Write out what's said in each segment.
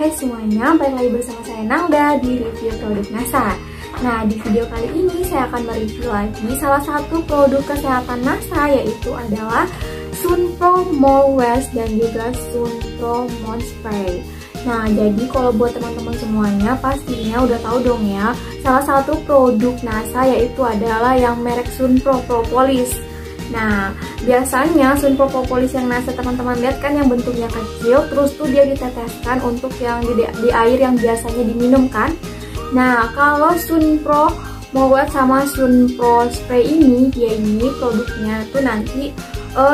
Hai semuanya, balik lagi bersama saya Nalda di review produk NASA. Nah, di video kali ini saya akan mereview lagi salah satu produk kesehatan NASA, yaitu adalah Sunpro More Wash dan juga Sunpro More Spray. Nah, jadi kalau buat teman-teman semuanya pastinya udah tahu dong ya, salah satu produk NASA yaitu adalah yang merek Sunpro Propolis. Nah, biasanya Sunpro Propolis yang NASA teman-teman lihat kan yang bentuknya kecil, terus tuh dia diteteskan untuk yang di air yang biasanya diminum kan. Nah, kalau Sunpro Mowat sama Sunpro Spray ini, dia ini produknya tuh nanti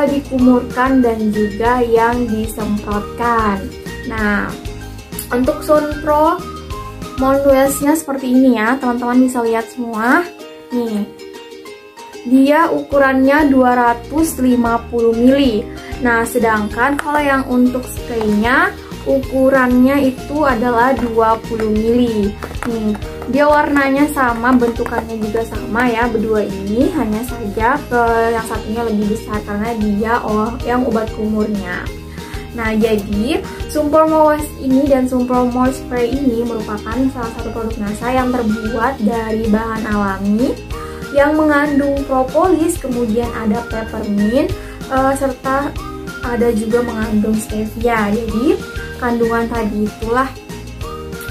dikumurkan dan juga yang disemprotkan. Nah, untuk Sunpro Mowatnya seperti ini ya, teman-teman bisa lihat semua. Nih, dia ukurannya 250 ml. Nah, sedangkan kalau yang untuk spraynya ukurannya itu adalah 20 ml. Nih, dia warnanya sama, bentukannya juga sama ya, berdua ini, hanya saja ke yang satunya lebih besar karena dia yang obat kumurnya. Nah, jadi Sunpro More Wash ini dan Sunpro More Spray ini merupakan salah satu produk NASA yang terbuat dari bahan alami yang mengandung propolis, kemudian ada peppermint, serta ada juga mengandung stevia. Jadi kandungan tadi itulah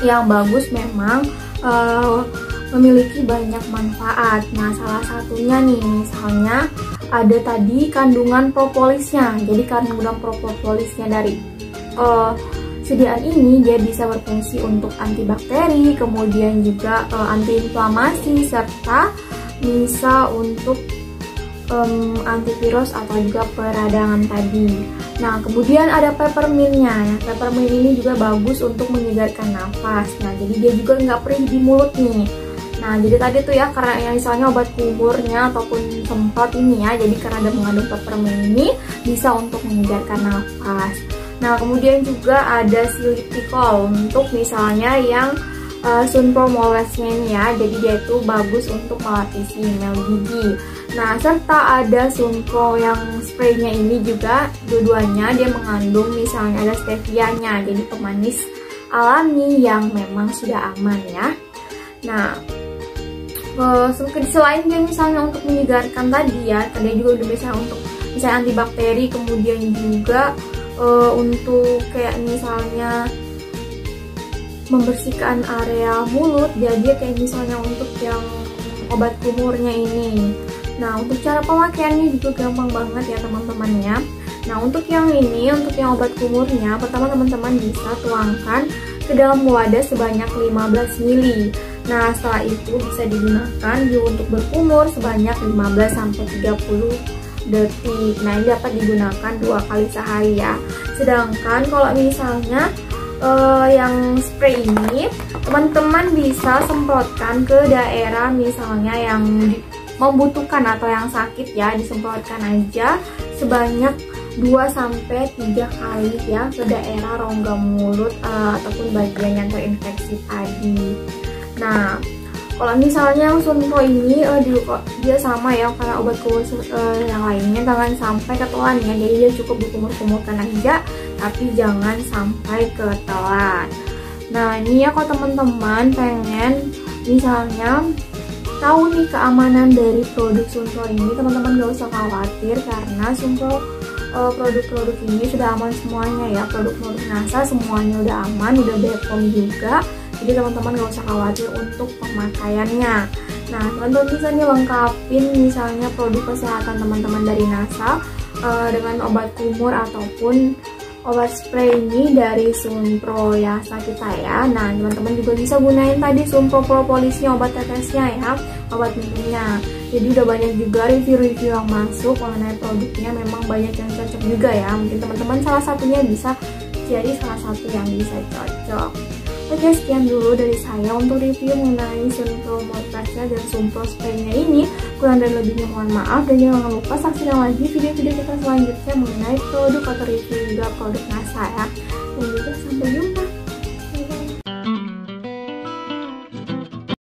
yang bagus, memang memiliki banyak manfaat. Nah, salah satunya nih, misalnya ada tadi kandungan propolisnya. Jadi kandungan propolisnya dari sediaan ini dia bisa berfungsi untuk antibakteri, kemudian juga antiinflamasi, serta bisa untuk antivirus atau juga peradangan tadi. Nah, kemudian ada peppermintnya. Nah, peppermint ini juga bagus untuk menyegarkan nafas. Nah, jadi dia juga nggak perih di mulut nih. Nah, jadi tadi tuh ya, karena yang misalnya obat kumurnya ataupun semprot ini ya, jadi karena ada mengandung peppermint ini bisa untuk menyegarkan nafas. Nah, kemudian juga ada xylitol untuk misalnya yang Sunpro More Wash-nya ini ya, jadi dia itu bagus untuk melapisi email gigi. Nah, serta ada Sunpro yang spraynya ini juga, dua-duanya dia mengandung misalnya ada stevia-nya, jadi pemanis alami yang memang sudah aman ya. Nah, selain dia misalnya untuk menyegarkan tadi ya, tadi juga udah bisa untuk misalnya antibakteri, kemudian juga untuk kayak misalnya membersihkan area mulut, jadi kayak misalnya untuk yang obat kumurnya ini. Nah, untuk cara pemakaiannya juga gampang banget ya teman-teman ya. Nah, untuk yang ini, untuk yang obat kumurnya, pertama teman-teman bisa tuangkan ke dalam wadah sebanyak 15 ml. Nah, setelah itu bisa digunakan untuk berkumur sebanyak 15-30 detik. Nah, ini dapat digunakan 2 kali sehari ya. Sedangkan kalau misalnya yang spray ini teman-teman bisa semprotkan ke daerah misalnya yang membutuhkan atau yang sakit ya, disemprotkan aja sebanyak 2-3 kali ya ke daerah rongga mulut ataupun bagian yang terinfeksi tadi. Nah, kalau misalnya yang Sunpro ini dia sama ya, karena obat kumur yang lainnya jangan sampai ketelan ya, jadi dia cukup dikumur-kumurkan aja, tapi jangan sampai ketelan. Nah, ini ya kalau teman-teman pengen misalnya tahu nih keamanan dari produk Sunpro ini, teman-teman gak usah khawatir karena Sunpro produk-produk ini sudah aman semuanya ya, produk-produk NASA semuanya udah aman, udah BPOM juga. Jadi teman-teman gak usah khawatir untuk pemakaiannya. Nah, teman-teman bisa nih lengkapin misalnya produk kesehatan teman-teman dari NASA dengan obat kumur ataupun obat spray ini dari Sunpro ya kita ya. Nah, teman-teman juga bisa gunain tadi Sunpro Propolisnya, obat tetesnya ya, obat minumnya. Jadi udah banyak juga review-review yang masuk mengenai produknya, memang banyak yang cocok juga ya. Mungkin teman-teman salah satunya bisa jadi salah satu yang bisa cocok. Oke, sekian dulu dari saya untuk review mengenai Sunpro More Wash-nya dan Sunpro Spray-nya ini. Kurang dan lebihnya mohon maaf, dan jangan lupa saksikan lagi video-video kita selanjutnya mengenai produk atau review juga produk NASA ya. Dan juga sampai jumpa.